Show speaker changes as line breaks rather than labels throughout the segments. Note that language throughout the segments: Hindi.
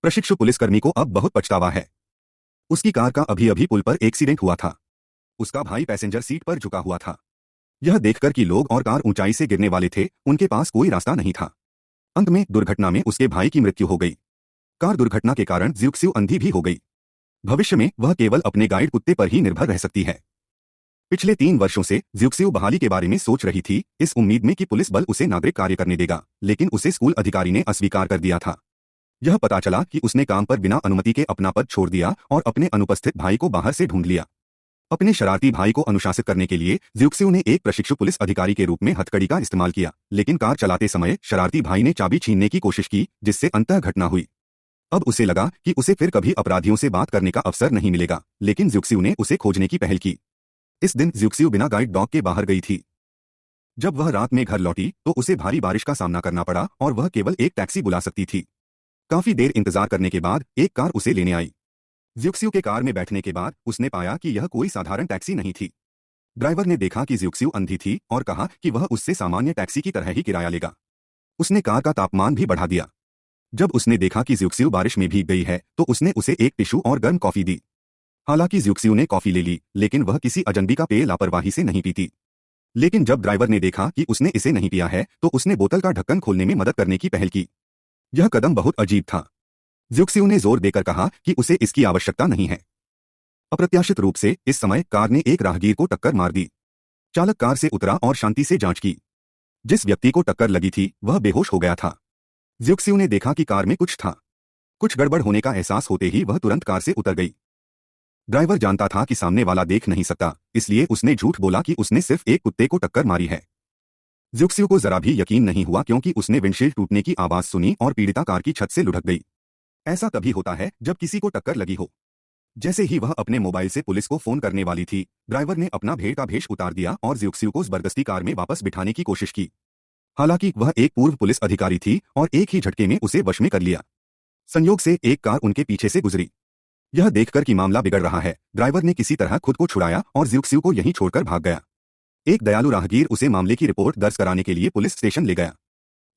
प्रशिक्षु पुलिसकर्मी को अब बहुत पछतावा है। उसकी कार का अभी अभी पुल पर एक्सीडेंट हुआ था। उसका भाई पैसेंजर सीट पर झुका हुआ था। यह देखकर कि लोग और कार ऊंचाई से गिरने वाले थे, उनके पास कोई रास्ता नहीं था। अंत में दुर्घटना में उसके भाई की मृत्यु हो गई। कार दुर्घटना के कारण ज्यूक्सिउ अंधी भी हो गई। भविष्य में वह केवल अपने गाइड कुत्ते पर ही निर्भर रह सकती है। पिछले 3 वर्षों से ज्यूक्सिउ बहाली के बारे में सोच रही थी, इस उम्मीद में कि पुलिस बल उसे नागरिक कार्य करने देगा, लेकिन उसे स्कूल अधिकारी ने अस्वीकार कर दिया था। यह पता चला कि उसने काम पर बिना अनुमति के अपना पद छोड़ दिया और अपने अनुपस्थित भाई को बाहर से ढूंढ लिया। अपने शरारती भाई को अनुशासित करने के लिए ज्यूक्सिउ ने एक प्रशिक्षु पुलिस अधिकारी के रूप में हथकड़ी का इस्तेमाल किया, लेकिन कार चलाते समय शरारती भाई ने चाबी छीनने की कोशिश की, जिससे अंतः घटना हुई। अब उसे लगा कि उसे फिर कभी अपराधियों से बात करने का अवसर नहीं मिलेगा, लेकिन ज्यूक्सिउ ने उसे खोजने की पहल की। इस दिन ज्यूक्सिउ बिना गाइड डॉग के बाहर गई थी। जब वह रात में घर लौटी तो उसे भारी बारिश का सामना करना पड़ा और वह केवल एक टैक्सी बुला सकती थी। काफी देर इंतजार करने के बाद एक कार उसे लेने आई। ज्यूक्सिउ के कार में बैठने के बाद उसने पाया कि यह कोई साधारण टैक्सी नहीं थी। ड्राइवर ने देखा कि ज्यूक्सिउ अंधी थी और कहा कि वह उससे सामान्य टैक्सी की तरह ही किराया लेगा। उसने कार का तापमान भी बढ़ा दिया। जब उसने देखा कि ज्यूक्सिउ बारिश में भीग गई है तो उसने उसे एक टिश्यू और गर्म कॉफी दी। हालांकि ज्यूक्सिउ ने कॉफी ले ली, लेकिन वह किसी अजनबी का पेय लापरवाही से नहीं पीती। लेकिन जब ड्राइवर ने देखा कि उसने इसे नहीं पिया है तो उसने बोतल का ढक्कन खोलने में मदद करने की पहल की। यह कदम बहुत अजीब था। ज्यूक्सिउ ने जोर देकर कहा कि उसे इसकी आवश्यकता नहीं है। अप्रत्याशित रूप से इस समय कार ने एक राहगीर को टक्कर मार दी। चालक कार से उतरा और शांति से जांच की। जिस व्यक्ति को टक्कर लगी थी वह बेहोश हो गया था। ज्यूक्सिउ ने देखा कि कार में कुछ था। कुछ गड़बड़ होने का एहसास होते ही वह तुरंत कार से उतर गई। ड्राइवर जानता था कि सामने वाला देख नहीं सकता, इसलिए उसने झूठ बोला कि उसने सिर्फ एक कुत्ते को टक्कर मारी है। ज्यूक्सिउ को जरा भी यकीन नहीं हुआ क्योंकि उसने विंडशील्ड टूटने की आवाज सुनी और पीड़िता कार की छत से लुढ़क गई। ऐसा तभी होता है जब किसी को टक्कर लगी हो। जैसे ही वह अपने मोबाइल से पुलिस को फोन करने वाली थी, ड्राइवर ने अपना भेड़ का भेष उतार दिया और ज्यूक्सिउ को जबरदस्ती कार में वापस बिठाने की कोशिश की। हालांकि वह एक पूर्व पुलिस अधिकारी थी और एक ही झटके में उसे वश में कर लिया। संयोग से एक कार उनके पीछे से गुजरी। यह देखकर कि मामला बिगड़ रहा है, ड्राइवर ने किसी तरह खुद को छुड़ाया और ज्यूक्सिउ को यहीं छोड़कर भाग गया। एक दयालु राहगीर उसे मामले की रिपोर्ट दर्ज कराने के लिए पुलिस स्टेशन ले गया।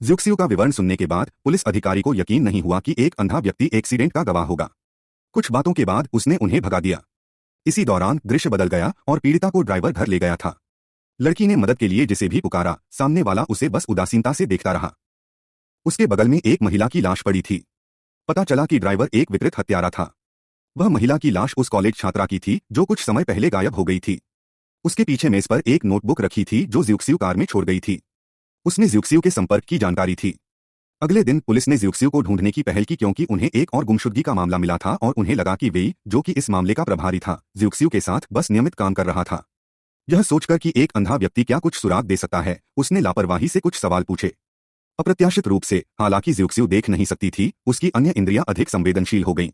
ज्यूक्सिउ का विवरण सुनने के बाद पुलिस अधिकारी को यकीन नहीं हुआ कि एक अंधा व्यक्ति एक्सीडेंट का गवाह होगा। कुछ बातों के बाद उसने उन्हें भगा दिया। इसी दौरान दृश्य बदल गया और पीड़िता को ड्राइवर घर ले गया था। लड़की ने मदद के लिए जिसे भी पुकारा, सामने वाला उसे बस उदासीनता से देखता रहा। उसके बगल में एक महिला की लाश पड़ी थी। पता चला कि ड्राइवर एक विकृत हत्यारा था। वह महिला की लाश उस कॉलेज छात्रा की थी जो कुछ समय पहले गायब हो गई थी। उसके पीछे मेज पर एक नोटबुक रखी थी जो ज्यूक्सिउ कार में छोड़ गई थी। उसने ज्यूक्सिउ के संपर्क की जानकारी थी। अगले दिन पुलिस ने ज्यूक्सिउ को ढूंढने की पहल की क्योंकि उन्हें एक और गुमशुदगी का मामला मिला था और उन्हें लगा कि वेई, जो कि इस मामले का प्रभारी था, ज्यूक्सिउ के साथ बस नियमित काम कर रहा था। यह सोचकर कि एक अंधा व्यक्ति क्या कुछ सुराग दे सकता है, उसने लापरवाही से कुछ सवाल पूछे। अप्रत्याशित रूप से, हालांकि ज्यूक्सिउ देख नहीं सकती थी, उसकी अन्य इंद्रियां अधिक संवेदनशील हो गईं।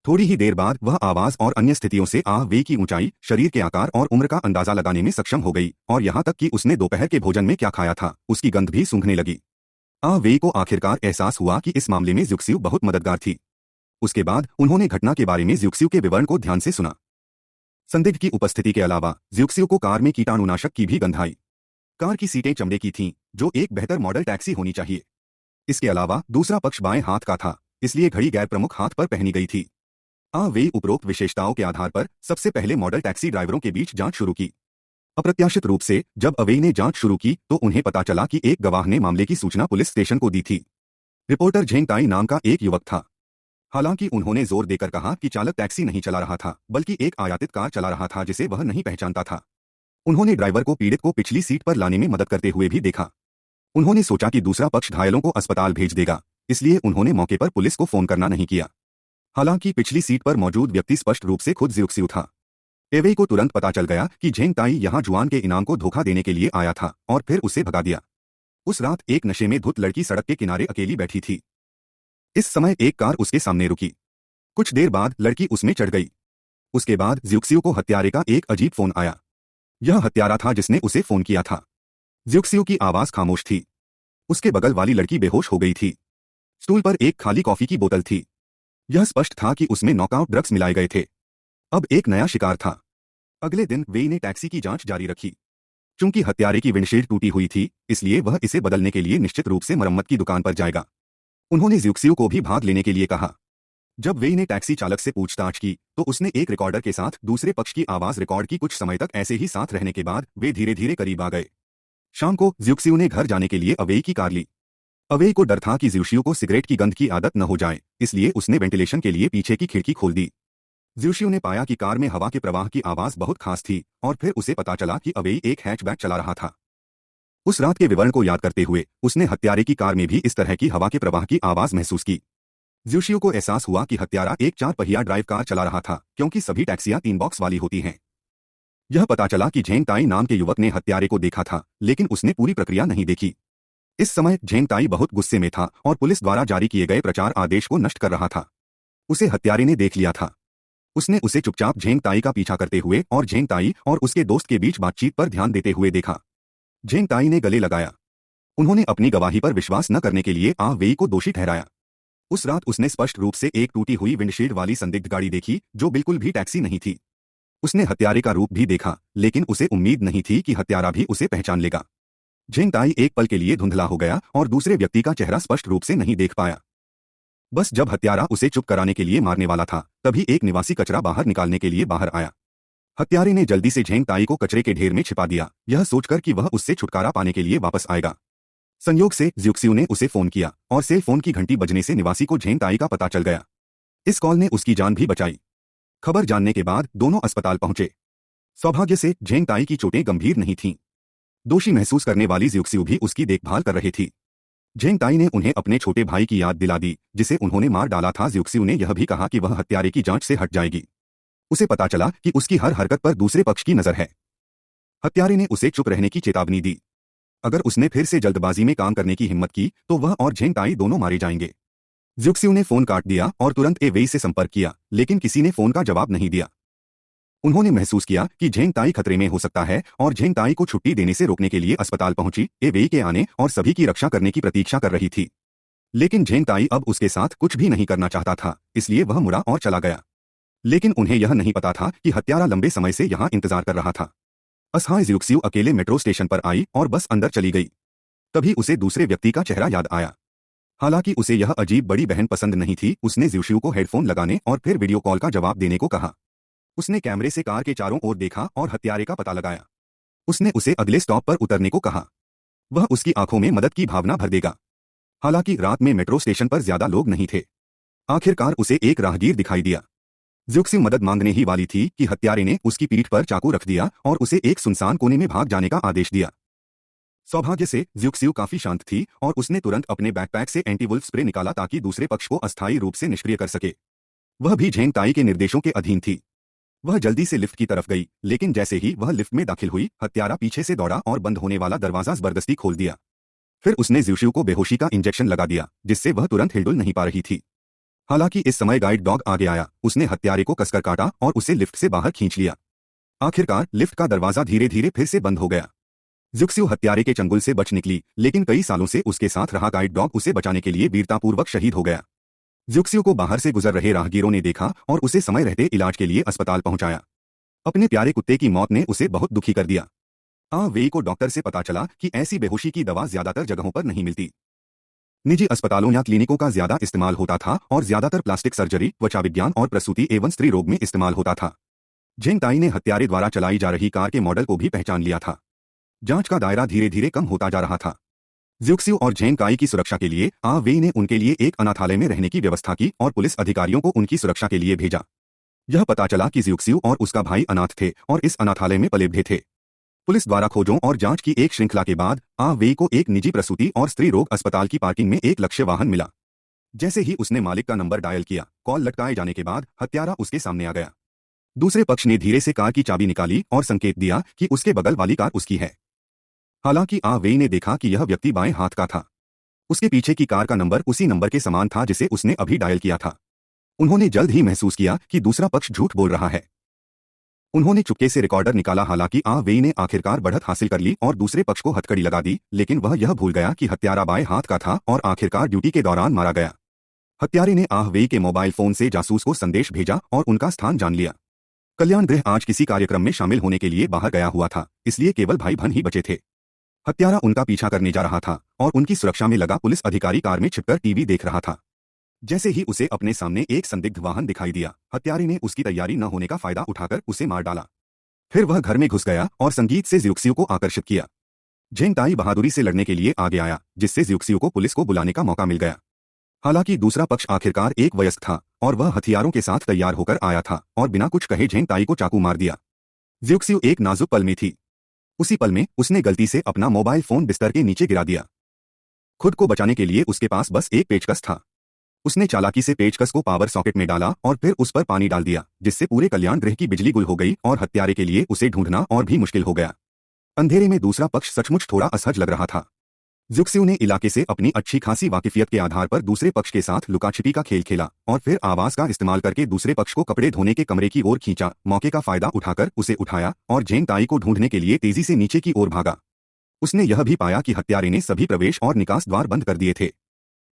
थोड़ी ही देर बाद वह आवाज और अन्य स्थितियों से वेई की ऊंचाई, शरीर के आकार और उम्र का अंदाजा लगाने में सक्षम हो गई और यहां तक कि उसने दोपहर के भोजन में क्या खाया था उसकी गंध भी सूंघने लगी। वेई को आखिरकार एहसास हुआ कि इस मामले में ज्यूक्सिउ बहुत मददगार थी। उसके बाद उन्होंने घटना के बारे में ज्यूक्सिउ के विवरण को ध्यान से सुना। संदिग्ध की उपस्थिति के अलावा ज्यूक्सिउ को कार में कीटाणुनाशक की भी गंध आई। कार की सीटें चमड़े की थीं, जो एक बेहतर मॉडल टैक्सी होनी चाहिए। इसके अलावा दूसरा पक्ष बाएं हाथ का था, इसलिए घड़ी गैर प्रमुख हाथ पर पहनी गई थी। वेई उपरोक्त विशेषताओं के आधार पर सबसे पहले मॉडल टैक्सी ड्राइवरों के बीच जांच शुरू की। अप्रत्याशित रूप से जब अवेई ने जांच शुरू की तो उन्हें पता चला कि एक गवाह ने मामले की सूचना पुलिस स्टेशन को दी थी। रिपोर्टर झेंग ताई नाम का एक युवक था। हालांकि उन्होंने जोर देकर कहा कि चालक टैक्सी नहीं चला रहा था, बल्कि एक आयातित कार चला रहा था जिसे वह नहीं पहचानता था। उन्होंने ड्राइवर को पीड़ित को पिछली सीट पर लाने में मदद करते हुए भी देखा। उन्होंने सोचा कि दूसरा पक्ष घायलों को अस्पताल भेज देगा, इसलिए उन्होंने मौके पर पुलिस को फोन करना नहीं किया। हालांकि पिछली सीट पर मौजूद व्यक्ति स्पष्ट रूप से खुद ज्यूक्सिउ था। एवेई को तुरंत पता चल गया कि झेंग ताई यहां जुआन के इनाम को धोखा देने के लिए आया था और फिर उसे भगा दिया। उस रात एक नशे में धुत लड़की सड़क के किनारे अकेली बैठी थी। इस समय एक कार उसके सामने रुकी। कुछ देर बाद लड़की उसमें चढ़ गई। उसके बाद ज्यूक्सिउ को हत्यारे का एक अजीब फोन आया। यह हत्यारा था जिसने उसे फोन किया था। ज्यूक्सिउ की आवाज खामोश थी। उसके बगल वाली लड़की बेहोश हो गई थी। स्टूल पर एक खाली कॉफी की बोतल थी। यह स्पष्ट था कि उसमें नॉकआउट ड्रग्स मिलाए गए थे। अब एक नया शिकार था। अगले दिन वेई ने टैक्सी की जांच जारी रखी। चूंकि हत्यारे की विंडशील्ड टूटी हुई थी, इसलिए वह इसे बदलने के लिए निश्चित रूप से मरम्मत की दुकान पर जाएगा। उन्होंने ज्यूक्सिउ को भी भाग लेने के लिए कहा। जब वेई ने टैक्सी चालक से पूछताछ की तो उसने एक रिकॉर्डर के साथ दूसरे पक्ष की आवाज रिकॉर्ड की। कुछ समय तक ऐसे ही साथ रहने के बाद वे धीरे धीरे करीब आ गए। शाम को ज्यूक्सिउ ने घर जाने के लिए अवेई की कार ली। अवेई को डर था कि ज्यूशियो को सिगरेट की गंध की आदत न हो जाए, इसलिए उसने वेंटिलेशन के लिए पीछे की खिड़की खोल दी। ज्यूशियो ने पाया कि कार में हवा के प्रवाह की आवाज बहुत खास थी और फिर उसे पता चला कि अवेई एक हैचबैक चला रहा था। उस रात के विवरण को याद करते हुए उसने हत्यारे की कार में भी इस तरह की हवा के प्रवाह की आवाज महसूस की। ज्यूशियो को एहसास हुआ कि हत्यारा एक 4 पहिया ड्राइव कार चला रहा था, क्योंकि सभी टैक्सियां 3 बॉक्स वाली होती हैं। यह पता चला कि झेंग ताई नाम के युवक ने हत्यारे को देखा था, लेकिन उसने पूरी प्रक्रिया नहीं देखी। इस समय झेंग ताई बहुत गुस्से में था और पुलिस द्वारा जारी किए गए प्रचार आदेश को नष्ट कर रहा था। उसे हत्यारे ने देख लिया था। उसने उसे चुपचाप झेंग ताई का पीछा करते हुए और झेंग ताई और उसके दोस्त के बीच बातचीत पर ध्यान देते हुए देखा। झेंग ताई ने गले लगाया। उन्होंने अपनी गवाही पर विश्वास न करने के लिए आ वेई को दोषी ठहराया। उस रात उसने स्पष्ट रूप से एक टूटी हुई विंडशील्ड वाली संदिग्ध गाड़ी देखी, जो बिल्कुल भी टैक्सी नहीं थी। उसने हत्यारे का रूप भी देखा, लेकिन उसे उम्मीद नहीं थी कि हत्यारा भी उसे पहचान लेगा। झेंग ताई एक पल के लिए धुंधला हो गया और दूसरे व्यक्ति का चेहरा स्पष्ट रूप से नहीं देख पाया। बस जब हत्यारा उसे चुप कराने के लिए मारने वाला था, तभी एक निवासी कचरा बाहर निकालने के लिए बाहर आया। हत्यारे ने जल्दी से झेंग ताई को कचरे के ढेर में छिपा दिया, यह सोचकर कि वह उससे छुटकारा पाने के लिए वापस आएगा। संयोग से ज्यूक्सिउ ने उसे फोन किया और सेल फोन की घंटी बजने से निवासी को झेंग ताई का पता चल गया। इस कॉल ने उसकी जान भी बचाई। खबर जानने के बाद दोनों अस्पताल पहुंचे। सौभाग्य से झेंग ताई की चोटें गंभीर नहीं थीं। दोषी महसूस करने वाली ज्यूक्सिउ भी उसकी देखभाल कर रही थी। झेंग ताई ने उन्हें अपने छोटे भाई की याद दिला दी, जिसे उन्होंने मार डाला था। ज्यूक्सिउ ने यह भी कहा कि वह हत्यारे की जांच से हट जाएगी। उसे पता चला कि उसकी हर हरकत पर दूसरे पक्ष की नजर है। हत्यारे ने उसे चुप रहने की चेतावनी दी। अगर उसने फिर से जल्दबाजी में काम करने की हिम्मत की तो वह और झेंग ताई दोनों मारे जाएंगे। ज्यूक्सिउ ने फोन काट दिया और तुरंत वेई से संपर्क किया, लेकिन किसी ने फोन का जवाब नहीं दिया। उन्होंने महसूस किया कि झेंग ताई खतरे में हो सकता है और झेंग ताई को छुट्टी देने से रोकने के लिए अस्पताल पहुंची। वेई के आने और सभी की रक्षा करने की प्रतीक्षा कर रही थी, लेकिन झेंग ताई अब उसके साथ कुछ भी नहीं करना चाहता था, इसलिए वह मुड़ा और चला गया। लेकिन उन्हें यह नहीं पता था कि हत्यारा लंबे समय से यहाँ इंतजार कर रहा था। असहाय ज्यूक्सिउ अकेले मेट्रो स्टेशन पर आई और बस अंदर चली गई। तभी उसे दूसरे व्यक्ति का चेहरा याद आया। हालांकि उसे यह अजीब बड़ी बहन पसंद नहीं थी। उसने ज्यूक्सिउ को हेडफोन लगाने और फिर वीडियो कॉल का जवाब देने को कहा। उसने कैमरे से कार के चारों ओर देखा और हत्यारे का पता लगाया। उसने उसे अगले स्टॉप पर उतरने को कहा। वह उसकी आंखों में मदद की भावना भर देगा। हालांकि रात में मेट्रो स्टेशन पर ज्यादा लोग नहीं थे। आखिरकार उसे एक राहगीर दिखाई दिया। ज्यूक्सिउ मदद मांगने ही वाली थी कि हत्यारे ने उसकी पीठ पर चाकू रख दिया और उसे एक सुनसान कोने में भाग जाने का आदेश दिया। सौभाग्य से ज्यूक्सिउ काफी शांत थी और उसने तुरंत अपने बैकपैक से एंटीवुल्फ स्प्रे निकाला ताकि दूसरे पक्ष को अस्थायी रूप से निष्क्रिय कर सके। वह भी झेंग ताई के निर्देशों के अधीन थी। वह जल्दी से लिफ्ट की तरफ गई, लेकिन जैसे ही वह लिफ्ट में दाखिल हुई, हत्यारा पीछे से दौड़ा और बंद होने वाला दरवाजा जबरदस्ती खोल दिया। फिर उसने ज्यूक्सिउ को बेहोशी का इंजेक्शन लगा दिया, जिससे वह तुरंत हिलडुल नहीं पा रही थी। हालांकि इस समय गाइड डॉग आगे आया। उसने हत्यारे को कसकर काटा और उसे लिफ्ट से बाहर खींच लिया। आखिरकार लिफ्ट का दरवाजा धीरे धीरे फिर से बंद हो गया। ज्यूक्सिउ हत्यारे के चंगुल से बच निकली, लेकिन कई सालों से उसके साथ रहा गाइड डॉग उसे बचाने के लिए वीरतापूर्वक शहीद हो गया। ज्यूक्सिउ को बाहर से गुजर रहे राहगीरों ने देखा और उसे समय रहते इलाज के लिए अस्पताल पहुंचाया। अपने प्यारे कुत्ते की मौत ने उसे बहुत दुखी कर दिया। वेई को डॉक्टर से पता चला कि ऐसी बेहोशी की दवा ज्यादातर जगहों पर नहीं मिलती। निजी अस्पतालों या क्लिनिकों का ज्यादा इस्तेमाल होता था और ज्यादातर प्लास्टिक सर्जरी, त्वचा विज्ञान और प्रसूति एवं स्त्री रोग में इस्तेमाल होता था। झेंग ताई ने हत्यारे द्वारा चलाई जा रही कार के मॉडल को भी पहचान लिया था। जांच का दायरा धीरे धीरे कम होता जा रहा था। ज्यूक्सिउ और झेंग ताई की सुरक्षा के लिए वेई ने उनके लिए एक अनाथालय में रहने की व्यवस्था की और पुलिस अधिकारियों को उनकी सुरक्षा के लिए भेजा। यह पता चला कि ज्यूक्सिउ और उसका भाई अनाथ थे और इस अनाथालय में पले बढ़े थे। पुलिस द्वारा खोजों और जांच की एक श्रृंखला के बाद वेई को एक निजी प्रसूति और स्त्री रोग अस्पताल की पार्किंग में एक लक्ष्य वाहन मिला। जैसे ही उसने मालिक का नंबर डायल किया, कॉल लटकाए जाने के बाद हत्यारा उसके सामने आ गया। दूसरे पक्ष ने धीरे से कार की चाबी निकाली और संकेत दिया कि उसके बगल वाली कार उसकी है। हालांकि वेई ने देखा कि यह व्यक्ति बाएं हाथ का था। उसके पीछे की कार का नंबर उसी नंबर के समान था जिसे उसने अभी डायल किया था। उन्होंने जल्द ही महसूस किया कि दूसरा पक्ष झूठ बोल रहा है। उन्होंने चुपके से रिकॉर्डर निकाला। हालांकि वेई ने आखिरकार बढ़त हासिल कर ली और दूसरे पक्ष को हथकड़ी लगा दी, लेकिन वह यह भूल गया कि हत्यारा बाएं हाथ का था और आखिरकार ड्यूटी के दौरान मारा गया। हत्यारे ने वेई के मोबाइल फोन से जासूस को संदेश भेजा और उनका स्थान जान लिया। कल्याण गृह आज किसी कार्यक्रम में शामिल होने के लिए बाहर गया हुआ था, इसलिए केवल भाई बहन ही बचे थे। हत्यारा उनका पीछा करने जा रहा था और उनकी सुरक्षा में लगा पुलिस अधिकारी कार में छिपकर टीवी देख रहा था। जैसे ही उसे अपने सामने एक संदिग्ध वाहन दिखाई दिया, हत्यारे ने उसकी तैयारी न होने का फायदा उठाकर उसे मार डाला। फिर वह घर में घुस गया और संगीत से ज्यूक्सियो को आकर्षित किया। झेंग ताई बहादुरी से लड़ने के लिए आगे आया, जिससे ज्यूक्सियो को पुलिस को बुलाने का मौका मिल गया। हालांकि दूसरा पक्ष आखिरकार एक वयस्क था और वह हथियारों के साथ तैयार होकर आया था और बिना कुछ कहे झेंग ताई को चाकू मार दिया। ज्यूक्सियो एक नाजुक पल में थी। उसी पल में उसने गलती से अपना मोबाइल फोन बिस्तर के नीचे गिरा दिया। खुद को बचाने के लिए उसके पास बस एक पेचकस था। उसने चालाकी से पेचकस को पावर सॉकेट में डाला और फिर उस पर पानी डाल दिया, जिससे पूरे कल्याण गृह की बिजली गुल हो गई और हत्यारे के लिए उसे ढूंढना और भी मुश्किल हो गया। अंधेरे में दूसरा पक्ष सचमुच थोड़ा असहज लग रहा था। ज्यूक्सियो ने इलाके से अपनी अच्छी खासी वाकिफियत के आधार पर दूसरे पक्ष के साथ लुकाछिपी का खेल खेला और फिर आवाज का इस्तेमाल करके दूसरे पक्ष को कपड़े धोने के कमरे की ओर खींचा। मौके का फायदा उठाकर उसे उठाया और झेंग ताई को ढूंढने के लिए तेजी से नीचे की ओर भागा। उसने यह भी पाया कि हत्यारे ने सभी प्रवेश और निकास द्वार बंद कर दिए थे।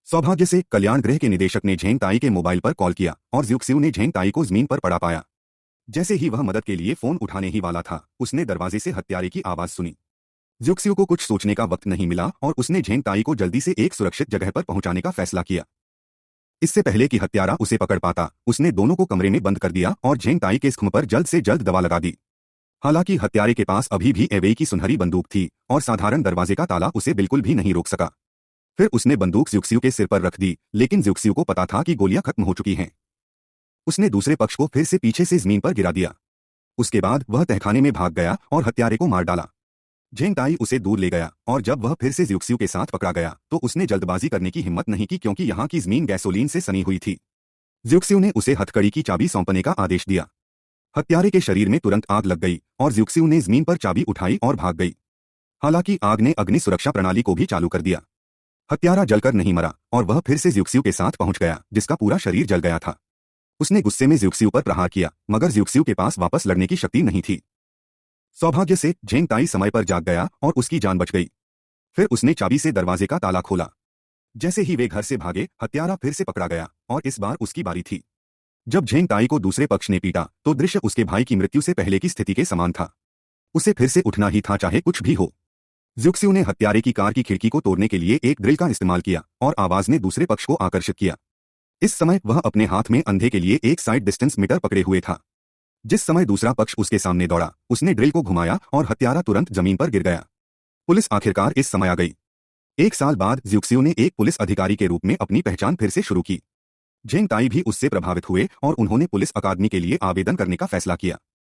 सौभाग्य से कल्याण गृह के निदेशक ने झेंग ताई के मोबाइल पर कॉल किया और ज्यूक्सियो ने झेंग ताई को जमीन पर पड़ा पाया। जैसे ही वह मदद के लिए फोन उठाने ही वाला था, उसने दरवाजे से हत्यारे की आवाज सुनी। ज्यूक्सियो को कुछ सोचने का वक्त नहीं मिला और उसने झेंग ताई को जल्दी से एक सुरक्षित जगह पर पहुंचाने का फैसला किया। इससे पहले कि हत्यारा उसे पकड़ पाता, उसने दोनों को कमरे में बंद कर दिया और झेंग ताई के जख्म पर जल्द से जल्द दवा लगा दी। हालांकि हत्यारे के पास अभी भी एवेई की सुनहरी बंदूक थी और साधारण दरवाजे का ताला उसे बिल्कुल भी नहीं रोक सका। फिर उसने बंदूक ज्यूक्सियो के सिर पर रख दी, लेकिन ज्यूक्सियो को पता था कि गोलियां खत्म हो चुकी हैं। उसने दूसरे पक्ष को फिर से पीछे से जमीन पर गिरा दिया। उसके बाद वह तहखाने में भाग गया और हत्यारे को मार डाला। झेंग ताई उसे दूर ले गया और जब वह फिर से ज्यूक्सियो के साथ पकड़ा गया तो उसने जल्दबाजी करने की हिम्मत नहीं की, क्योंकि यहाँ की जमीन गैसोलीन से सनी हुई थी। ज्यूक्सियो ने उसे हथकड़ी की चाबी सौंपने का आदेश दिया। हत्यारे के शरीर में तुरंत आग लग गई और ज्यूक्सियो ने जमीन पर चाबी उठाई और भाग गई। हालांकि आग ने अग्नि सुरक्षा प्रणाली को भी चालू कर दिया। हत्यारा जलकर नहीं मरा और वह फिर से ज्यूक्सियो के साथ पहुंच गया, जिसका पूरा शरीर जल गया था। उसने गुस्से में ज्यूक्सियो पर प्रहार किया, मगर ज्यूक्सियो के पास वापस लड़ने की शक्ति नहीं थी। सौभाग्य से झेंग ताई समय पर जाग गया और उसकी जान बच गई। फिर उसने चाबी से दरवाजे का ताला खोला। जैसे ही वे घर से भागे, हत्यारा फिर से पकड़ा गया और इस बार उसकी बारी थी। जब झेंग ताई को दूसरे पक्ष ने पीटा तो दृश्य उसके भाई की मृत्यु से पहले की स्थिति के समान था। उसे फिर से उठना ही था, चाहे कुछ भी हो। ज्यूक्सियो ने हत्यारे की कार की खिड़की को तोड़ने के लिए एक ड्रिल का इस्तेमाल किया और आवाज ने दूसरे पक्ष को आकर्षित किया। इस समय वह अपने हाथ में अंधे के लिए एक साइड डिस्टेंस मीटर पकड़े हुए था। जिस समय दूसरा पक्ष उसके सामने दौड़ा, उसने ड्रिल को घुमाया और हत्यारा तुरंत जमीन पर गिर गया। पुलिस आखिरकार इस समय आ गई। 1 साल बाद ज्यूक्सियो ने एक पुलिस अधिकारी के रूप में अपनी पहचान फिर से शुरू की। झेंग ताई भी उससे प्रभावित हुए और उन्होंने पुलिस अकादमी के लिए आवेदन करने का फैसला किया।